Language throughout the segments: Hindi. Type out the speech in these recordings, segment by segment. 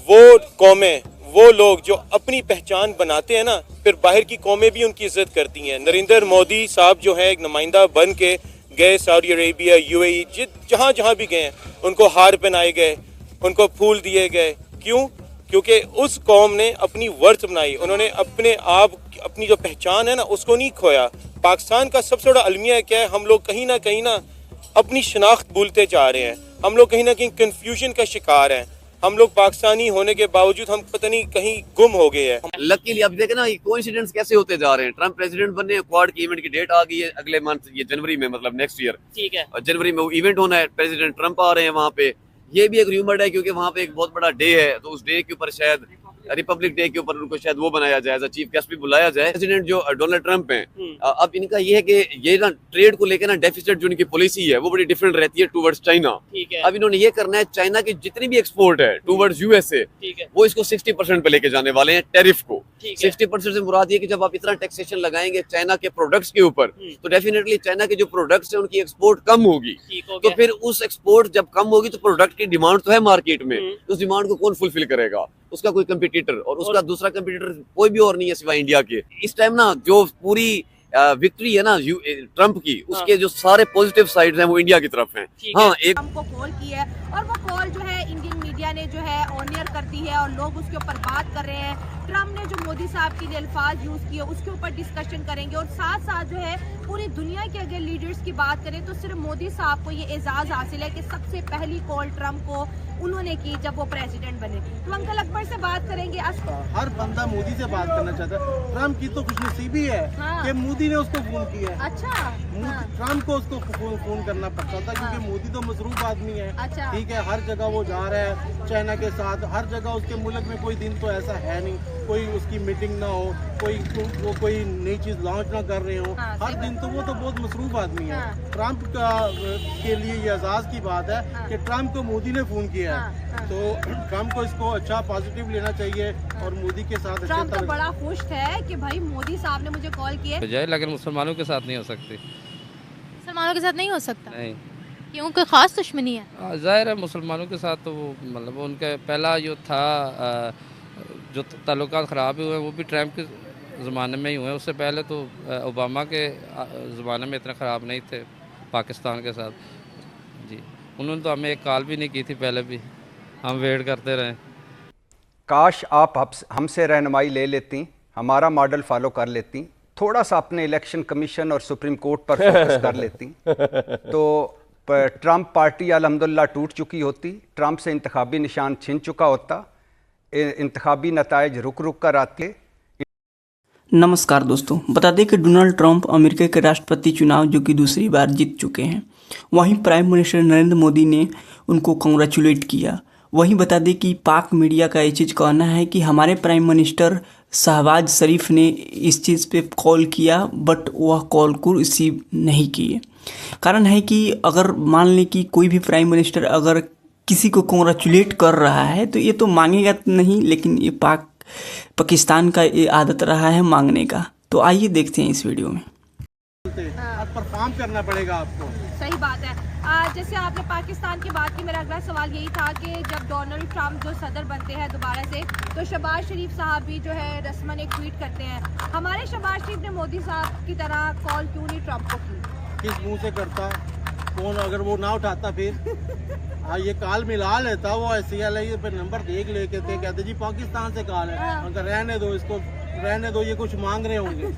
वो कौमें, वो लोग जो अपनी पहचान बनाते हैं ना, फिर बाहर की कौमें भी उनकी इज्जत करती हैं। नरेंद्र मोदी साहब जो है एक नुमाइंदा बन के गए सऊदी अरेबिया, यूएई, जहाँ जहाँ भी गए उनको हार पहनाए गए, उनको फूल दिए गए। क्यों? क्योंकि उस कौम ने अपनी वर्थ बनाई, उन्होंने अपने आप, अपनी जो पहचान है ना उसको नहीं खोया। पाकिस्तान का सबसे बड़ा अलमिया क्या है, हम लोग कहीं ना अपनी शनाख्त भूलते जा रहे हैं। हम लोग कहीं ना कहीं कन्फ्यूजन का शिकार हैं। हम लोग पाकिस्तानी होने के बावजूद हम पता नहीं कहीं गुम हो गए हैं। लकीली अब देखे ना ये कोइंसिडेंस कैसे होते जा रहे हैं। ट्रम्प प्रेसिडेंट बनने, क्वाड की इवेंट की डेट आ गई है अगले मंथ, ये जनवरी में, मतलब नेक्स्ट ईयर, ठीक है, और जनवरी में वो इवेंट होना है, प्रेसिडेंट ट्रम्प आ रहे हैं वहाँ पे। ये भी एक र्यूमर्ड है क्योंकि वहाँ पे एक बहुत बड़ा डे है, तो उस डे के ऊपर शायद रिपब्लिक डे के ऊपर उनको शायद वो बनाया जाए, चीफ गेस्ट भी बुलाया जाए। प्रेसिडेंट जो डोनाल्ड ट्रम्प हैं, अब इनका ये है कि ये ना ट्रेड को लेकर ना डेफिसिट जो इनकी पॉलिसी है वो बड़ी डिफरेंट रहती है टूवर्ड्स चाइना। ठीक है, अब इन्होंने ये करना है, चाइना की जितनी भी एक्सपोर्ट है टूवर्ड्स यूएसए, ठीक है, वो इसको 60% पे लेके जाने वाले हैं, टैरिफ को। ठीक है। 60% से मुराद ये कि जब आप इतना टैक्सेशन लगाएंगे चाइना के प्रोडक्ट्स के ऊपर, तो डेफिनेटली चाइना के जो प्रोडक्ट्स हैं उनकी एक्सपोर्ट कम होगी। ठीक हो तो गया। फिर उस एक्सपोर्ट जब कम होगी तो प्रोडक्ट की डिमांड तो है मार्केट में, तो उस डिमांड को कौन फुलफिल करेगा? उसका कोई कंपटीटर, और उसका दूसरा कंपटीटर कोई भी और नहीं है सिवाय इंडिया के। इस टाइम ना जो पूरी विक्ट्री है ना ट्रम्प की, उसके जो सारे पॉजिटिव साइड्स हैं वो इंडिया की तरफ हैं। हाँ, एक ट्रम्प को कॉल की है और वो कॉल जो है इंडियन मीडिया ने जो है ऑनियर कर दी है और लोग उसके ऊपर बात कर रहे हैं। ट्रम्प ने जो मोदी साहब के लिए अल्फाज यूज किए उसके ऊपर डिस्कशन करेंगे, और साथ साथ जो है पूरी दुनिया के अगर लीडर्स की बात करें तो सिर्फ मोदी साहब को ये एजाज हासिल है कि सबसे पहली कॉल ट्रम्प को उन्होंने की जब वो प्रेसिडेंट बने। तो अंकल अकबर से बात करेंगे। हर बंदा मोदी से बात करना चाहता है। ट्रम्प की तो खुशनसीबी है कि मोदी ने उसको फोन किया है। अच्छा, ट्रम्प को उसको फोन करना पड़ता था क्योंकि मोदी तो मसरूफ आदमी है। अच्छा, ठीक है, हर जगह वो जा रहा है चाइना के साथ, हर जगह उसके मुल्क में कोई दिन तो ऐसा है नहीं कोई उसकी मीटिंग ना हो, वो कोई नई चीज लॉन्च ना कर रहे हो। हर दिन तो वो तो बहुत मसरूफ आदमी है। ट्रम्प के लिए ये एजाज की बात है कि ट्रम्प को मोदी ने फोन किया है, तो ट्रम्प को इसको अच्छा पॉजिटिव लेना चाहिए और मोदी के साथ ट्रम्प तो बड़ा खुश है कि भाई मोदी साहब ने मुझे कॉल किया है, लेकिन मुसलमानों के साथ नहीं हो सकती। मुसलमानों के साथ नहीं हो सकता? नहीं। क्यों, कोई खास दुश्मनी है? जाहिर है मुसलमानों के साथ तो वो मतलब उनका पहला जो था जो ताल्लुकात ख़राब हुए वो भी ट्रम्प के ज़माने में ही हुए। उससे पहले तो ओबामा के ज़माने में इतने ख़राब नहीं थे पाकिस्तान के साथ जी। उन्होंने तो हमें एक कॉल भी नहीं की थी पहले भी, हम वेट करते रहे। काश आप हमसे रहनुमाई ले लेती, हमारा मॉडल फॉलो कर लेती, थोड़ा सा अपने इलेक्शन कमीशन और सुप्रीम कोर्ट पर फोकस कर लेती तो ट्रम्प पार्टी अल्हम्दुलिल्लाह टूट चुकी होती, ट्रम्प से इंतखाबी निशान छिन चुका होता, इंतखाबी नताइज रुक रुक कर आते। नमस्कार दोस्तों, बता दें कि डोनाल्ड ट्रंप अमेरिका के राष्ट्रपति चुनाव जो कि दूसरी बार जीत चुके हैं। वहीं प्राइम मिनिस्टर नरेंद्र मोदी ने उनको कांग्रेचुलेट किया। वहीं बता दें कि पाक मीडिया का ये चीज़ कहना है कि हमारे प्राइम मिनिस्टर शहबाज शरीफ ने इस चीज़ पे कॉल किया बट वह कॉल को रिसीव नहीं किए। कारण है कि अगर मान लें कि कोई भी प्राइम मिनिस्टर अगर किसी को कांग्रेचुलेट कर रहा है तो ये तो मांगेगा नहीं, लेकिन ये पाकिस्तान का ये आदत रहा है मांगने का। तो आइए देखते हैं इस वीडियो में। परफॉर्म करना पड़ेगा आपको। सही बात है। जैसे आपने पाकिस्तान की बात की, मेरा अगला सवाल यही था कि जब डोनाल्ड ट्रम्प जो सदर बनते हैं दोबारा से, तो शहबाज शरीफ साहब भी जो है रस्मन एक ट्वीट करते हैं, हमारे शहबाज शरीफ ने मोदी साहब की तरह कॉल क्यों नहीं ट्रम्प को की? किस मुंह से करता कौन? अगर वो ना उठाता फिर ये कॉल मिला लेता, वो SCLI पे नंबर देख लेके थे, कहते जी पाकिस्तान से कॉल है, अगर रहने दो इसको, रहने दो, ये कुछ मांग रहे होंगे।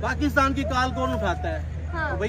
पाकिस्तान की कॉल कौन उठाता है? तो भाई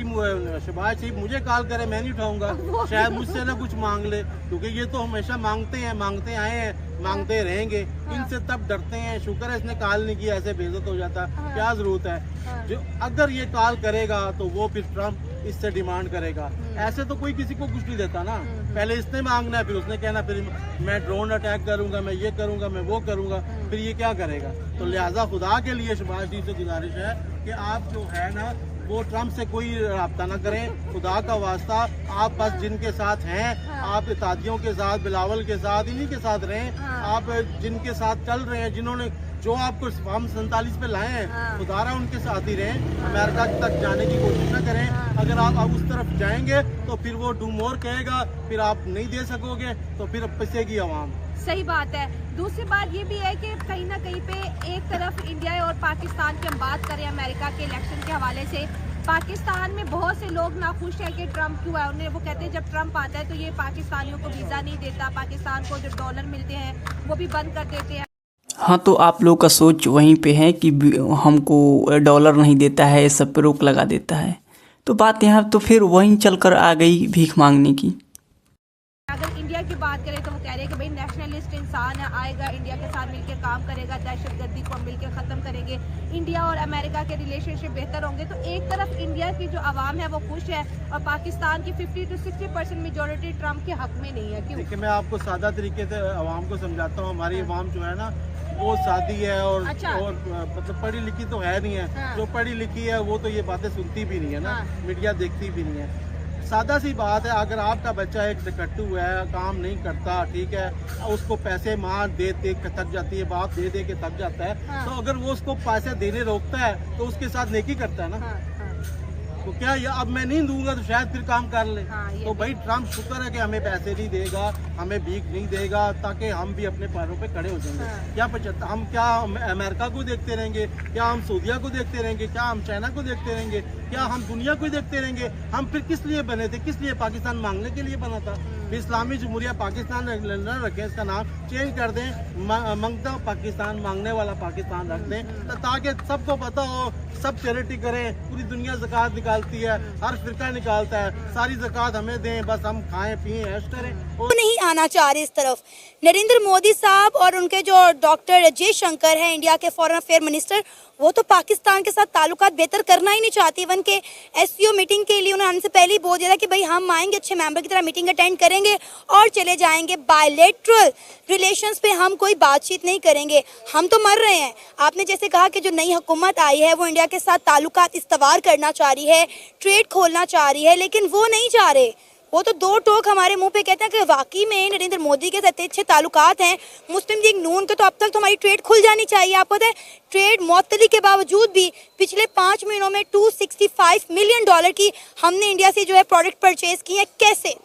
शहबाज शरीफ मुझे कॉल करे, मैं नहीं उठाऊंगा, शायद मुझसे ना कुछ मांग ले, क्योंकि ये तो हमेशा मांगते हैं, मांगते आए हैं, मांगते रहेंगे। इनसे तब डरते हैं। शुक्र है इसने कॉल नहीं किया, ऐसे बेइज्जत हो जाता, क्या जरूरत है? जो अगर ये कॉल करेगा तो वो फिर ट्रम्प इससे डिमांड करेगा। ऐसे तो कोई किसी को कुछ नहीं देता ना, पहले इसने मांगना है, फिर उसने कहना फिर मैं ड्रोन अटैक करूंगा, मैं ये करूंगा, मैं वो करूंगा, फिर ये क्या करेगा? तो लिहाजा खुदा के लिए शहबाज शरीफ से गुजारिश है कि आप जो है ना वो ट्रम्प से कोई रब्ता ना करें, खुदा का वास्ता। आप बस जिनके साथ हैं, आप इत्तेहादियों के साथ, बिलावल के साथ, इन्हीं के साथ रहें। आप जिनके साथ चल रहे हैं, जिन्होंने जो आपको फॉर्म 47 पे लाए हैं, खुदारा उनके साथ ही रहें, अमेरिका तक जाने की कोशिश ना करें। अगर आप उस तरफ जाएंगे तो फिर वो डू मोर कहेगा, फिर आप नहीं दे सकोगे, तो फिर पिसेगी आवाम। सही बात है। दूसरी बात ये भी है कि कहीं ना कहीं पे एक तरफ इंडिया और पाकिस्तान की हम बात करें अमेरिका के इलेक्शन के हवाले से, पाकिस्तान में बहुत से लोग नाखुश हैं कि ट्रंप क्यों है। उन्हें वो कहते हैं जब ट्रंप आता है तो ये पाकिस्तानियों को वीज़ा नहीं देता, पाकिस्तान को जो डॉलर मिलते हैं वो भी बंद कर देते हैं। हाँ, तो आप लोग का सोच वहीं पे है कि हमको डॉलर नहीं देता है, सब पे रोक लगा देता है। तो बात यहाँ तो फिर वहीं चलकर आ गई भीख मांगने की। अगर इंडिया की बात करें तो वो कह रहे हैं कि भाई नेशनलिस्ट इंसान है, आएगा इंडिया के साथ मिलकर काम करेगा, दहशतगर्दी को मिलकर ख़त्म करेंगे, इंडिया और अमेरिका के रिलेशनशिप बेहतर होंगे। तो एक तरफ इंडिया की जो आवाम है वो खुश है और पाकिस्तान की 50 से 60% मेजोरिटी ट्रंप के हक में नहीं है। क्यों? देखिए, मैं आपको सादा तरीके से आवाम को समझाता हूँ। हमारी आवाम जो है ना वो सादी है और अच्छा। और मतलब पढ़ी लिखी तो है नहीं है। हाँ। जो पढ़ी लिखी है वो तो ये बातें सुनती भी नहीं है ना, हाँ। मीडिया देखती भी नहीं है। सादा सी बात है, अगर आपका बच्चा एक डकट्टू है, काम नहीं करता, ठीक है, उसको पैसे मार दे दे के थक जाती है, बाप दे दे के थक जाता है, हाँ। तो अगर वो उसको पैसे देने रोकता है तो उसके साथ नेकी करता है ना। हाँ, हाँ। तो क्या ये अब मैं नहीं दूंगा तो शायद फिर काम कर ले। हाँ, ये तो भाई ट्रम्प शुक्र है कि हमें पैसे नहीं देगा, हमें भीख नहीं देगा, ताकि हम भी अपने पैरों पे खड़े हो जाएंगे। हाँ। क्या 75 हम क्या अमेरिका को देखते रहेंगे, क्या हम सऊदीया को देखते रहेंगे, क्या हम चाइना को देखते रहेंगे, क्या हम दुनिया को ही देखते रहेंगे? हम फिर किस लिए बने थे? किस लिए? पाकिस्तान मांगने के लिए बना था। इस्लामी जमहूरिया पाकिस्तान न रखें, इसका नाम चेंज कर दें, मांगता पाकिस्तान, मांगने वाला पाकिस्तान रख दें, ताकि सबको पता हो, सब चैरिटी करें। पूरी दुनिया ज़कात निकालती है, हर फिरका निकालता है, सारी ज़कात हमें दें, बस हम खाएं पिएं ऐश करें। वो नहीं आना चाह रहे इस तरफ। नरेंद्र मोदी साहब और उनके जो डॉक्टर जयशंकर हैं, इंडिया के फॉरेन अफेयर मिनिस्टर, वो तो पाकिस्तान के साथ ताल्लुकात बेहतर करना ही नहीं चाहती। इवन के एससीओ मीटिंग के लिए उन्होंने आने से पहले ही बोल दिया था कि भाई हम आएंगे, अच्छे मेंबर की तरह मीटिंग अटेंड करेंगे और चले जाएंगे। बायलैटरल रिलेशंस पे हम कोई बातचीत नहीं करेंगे, हम तो मर रहे हैं। आपने जैसे कहा कि जो नई हुकूमत आई है वो इंडिया के साथ ताल्लुकात इस्तवार करना चाह रही है, ट्रेड खोलना चाह रही है, लेकिन वो नहीं चाह रहे। वो तो दो टोक हमारे मुंह पे कहते हैं कि वाकई में नरेंद्र मोदी के साथ अच्छे ताल्लुकात हैं मुस्लिम लीग नून के, तो अब तक तो हमारी ट्रेड खुल जानी चाहिए। आपको पता है ट्रेड मुअत्तली के बावजूद भी पिछले 5 महीनों में $265 मिलियन की हमने इंडिया से जो है प्रोडक्ट परचेज की है। कैसे?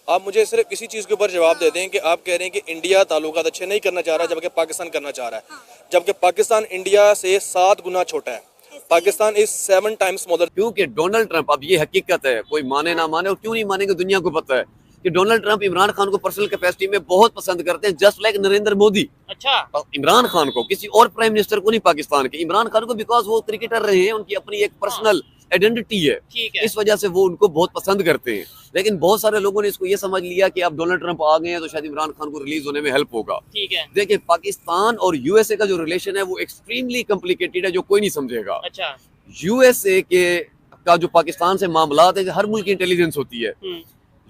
आप मुझे सिर्फ इसी चीज़ के ऊपर जवाब दे दें कि आप कह रहे हैं कि इंडिया ताल्लुकात अच्छे नहीं करना चाह रहा, जबकि पाकिस्तान करना चाह रहा है, जबकि पाकिस्तान इंडिया से 7 गुना छोटा है। Pakistan is 7 times smaller. क्योंकि डोनाल्ड ट्रंप, अब ये हकीकत है, कोई माने ना माने, और क्यों नहीं मानेंगे, दुनिया को पता है कि डोनाल्ड ट्रंप इमरान खान को पर्सनल कैपेसिटी में बहुत पसंद करते हैं, जस्ट लाइक नरेंद्र मोदी। अच्छा, इमरान खान को, किसी और प्राइम मिनिस्टर को नहीं पाकिस्तान के, इमरान खान को, बिकॉज वो क्रिकेटर रहे हैं, उनकी अपनी एक पर्सनल आइडेंटिटी है, ठीक है। इस वजह से वो उनको बहुत पसंद करते हैं। लेकिन बहुत सारे लोगों ने इसको ये समझ लिया कि अब डोनाल्ड ट्रंप आ गए हैं तो शायद इमरान खान को रिलीज होने में हेल्प होगा। ठीक है। देखिए, पाकिस्तान और यूएसए का जो रिलेशन है वो एक्सट्रीमली कॉम्प्लिकेटेड है, जो कोई नहीं समझेगा। अच्छा, यूएसए का जो पाकिस्तान से मामलात है, हर मुल्क की इंटेलिजेंस होती है।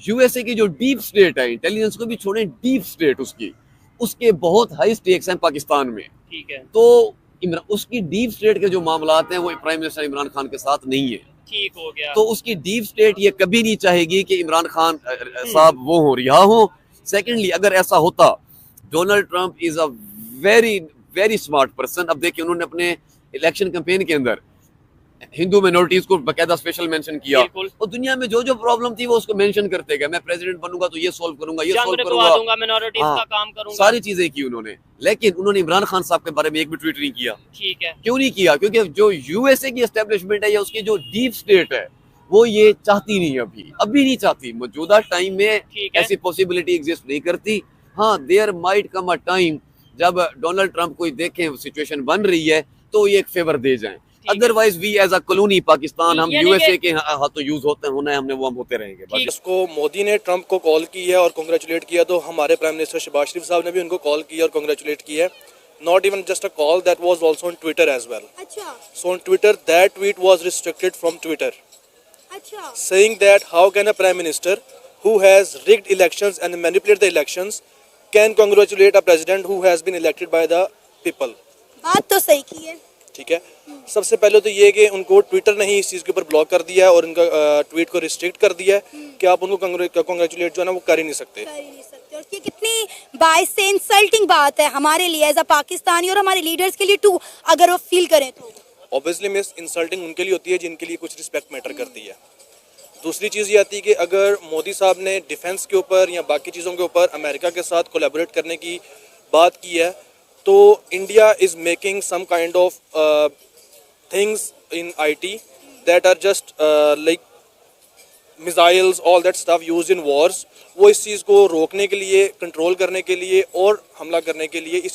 यूएसए की जो डीप स्टेट है, इंटेलिजेंस को भी छोड़े, डीप स्टेट उसके बहुत हाई स्टेक्स हैं पाकिस्तान में। ठीक है। तो उसकी डीप स्टेट के जो मामलात हैं वो प्राइम मिनिस्टर इमरान खान के साथ नहीं है। ठीक हो गया। तो उसकी डीप स्टेट ये कभी नहीं चाहेगी कि इमरान खान साहब वो हो, रिहा हो। सेकेंडली, अगर ऐसा होता, Donald Trump is a very very smart person. अब देखिए, उन्होंने अपने इलेक्शन कैंपेन के अंदर हिंदू मिनोरिटीज को बकायदा स्पेशल मेंशन किया, और दुनिया में जो जो प्रॉब्लम थी वो उसको मेंशन करते गए। मैं प्रेसिडेंट बनूंगा तो ये सॉल्व करूंगा, ये सॉल्व करूंगा, मिनोरिटीज का काम करूंगा, सारी चीजें की उन्होंने। लेकिन उन्होंने इमरान खान साहब के बारे में एक भी ट्वीट नहीं किया। ठीक है। क्यों नहीं किया? क्योंकि जो यूएसए की एस्टेब्लिशमेंट है या उसकी जो डीप स्टेट है वो ये चाहती नहीं, अभी नहीं चाहती। मौजूदा टाइम में ऐसी पॉसिबिलिटी एग्जिस्ट नहीं करती। हाँ, there might come a time जब डोनाल्ड ट्रंप को देखें सिचुएशन बन रही है तो ये एक फेवर दे जाएं। Otherwise we as a colony Pakistan, हम यूएसए के हाथों यूज होते होना है, हमने वो हम होते रहेंगे। इसको मोदी ने ट्रंप को कॉल की है और कांग्रेचुलेट किया, तो हमारे प्राइम मिनिस्टर शहबाज शरीफ साहब ने भी उनको कॉल किया और कांग्रेचुलेट किया है। Not even just a call, that was also on Twitter as well. अच्छा, So on Twitter, that tweet was restricted from Twitter, अच्छा, saying that how can a prime minister who has rigged elections and manipulated the elections can congratulate a president who has been elected by the people. बात तो सही की है। ठीक है। सबसे पहले तो ये कि उनको ट्विटर ने ही इस चीज़ के ऊपर ब्लॉक कर दिया है और उनका ट्वीट को रिस्ट्रिक्ट कर दिया है कि आप उनको कांग्रेचुलेट जो है ना वो कर ही नहीं सकते। और ये कितनी बाइस से इंसल्टिंग बात है हमारे लिए एज अ पाकिस्तानी और हमारे लीडर्स के लिए टू, अगर वो फील करें तो। ऑब्वियसली मिस इंसल्टिंग उनके लिए होती है जिनके लिए कुछ रिस्पेक्ट मैटर करती है। दूसरी चीज़ ये आती है कि अगर मोदी साहब ने डिफेंस के ऊपर या बाकी चीज़ों के ऊपर अमेरिका के साथ कोलैबोरेट करने की बात की है, तो India is making some kind of things in IT that are just like missiles, all that stuff used in wars. वो इस चीज़ को रोकने के लिए, कंट्रोल करने के लिए और हमला करने के लिए इस